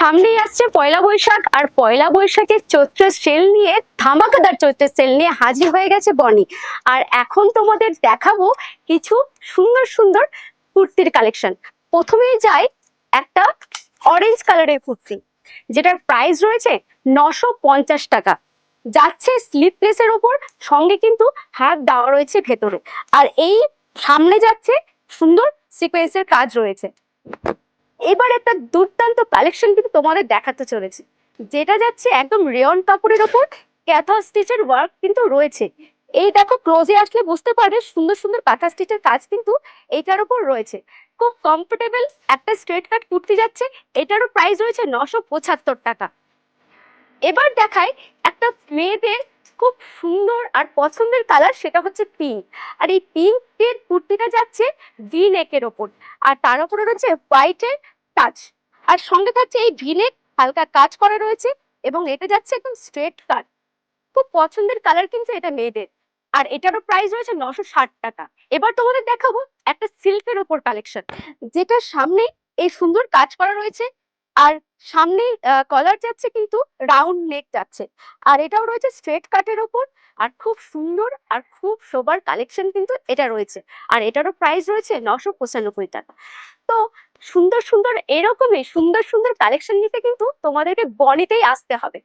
সামনেই আসছে পয়লা বৈশাখ, আর পয়লা বৈশাখের চৈত্রের সেল নিয়ে, ধামাকাদার চৈত্রের সেল নিয়ে হাজির হয়ে গেছে বনি। আর এখন তোমাদের দেখাবো কিছু সুন্দর সুন্দর কুর্তির কালেকশন। প্রথমেই যাই একটা অরেঞ্জ কালারের কুর্তি, যেটার প্রাইস রয়েছে 950 টাকা। যাচ্ছে স্লিপলেসের ওপর, সঙ্গে কিন্তু হাত দেওয়া রয়েছে ভেতরে। আর এই সামনে যাচ্ছে সুন্দর সিকোয়েন্সের কাজ রয়েছে। এবার একটা দুর্দান্ত কালেকশন কিন্তু তোমাদের দেখাতে চলেছে, যেটা যাচ্ছে একদম রেয়ন কাপড়ের ওপর ক্যাথা স্টিচের ওয়ার্ক কিন্তু রয়েছে। এই দেখো, ক্লোজে আসলে বুঝতে পারবে সুন্দর সুন্দর কাঁথা স্টিচের কাজ কিন্তু এইটার উপর রয়েছে। খুব কমফোর্টেবল একটা স্ট্রেট কাট কুর্তি যাচ্ছে, এটারও প্রাইস রয়েছে 975 টাকা। এবার দেখায় একটা মেয়েদের খুব সুন্দর আর পছন্দের কালার, সেটা হচ্ছে পিঙ্ক। আর এই পিঙ্কের কুর্তিটা যাচ্ছে ভি নেকের ওপর, আর তার উপরে রয়েছে হোয়াইটের টাচ, আর সঙ্গে থাকছে এই ভি নেক হালকা কাজ করা রয়েছে, এবং এটা যাচ্ছে একদম স্ট্রেট কাট। খুব পছন্দের কালার কিন্তু এটা মেয়েদের। আর এটারও প্রাইস রয়েছে 960 টাকা। এবার তোমাদের দেখাবো একটা সিল্কের ওপর কালেকশন, যেটা সামনে এই সুন্দর কাজ করা রয়েছে, আর সামনে কলার যাচ্ছে কিন্তু রাউন্ড নেক যাচ্ছে, আর এটাও রয়েছে স্ট্রেট কাটের ওপর। আর খুব সুন্দর আর খুব সোবার কালেকশন কিন্তু এটা রয়েছে, আর এটারও প্রাইস রয়েছে 995 টাকা। তো সুন্দর সুন্দর এরকমই সুন্দর সুন্দর কালেকশন নিতে কিন্তু তোমাদেরকে বনিতেই আসতে হবে।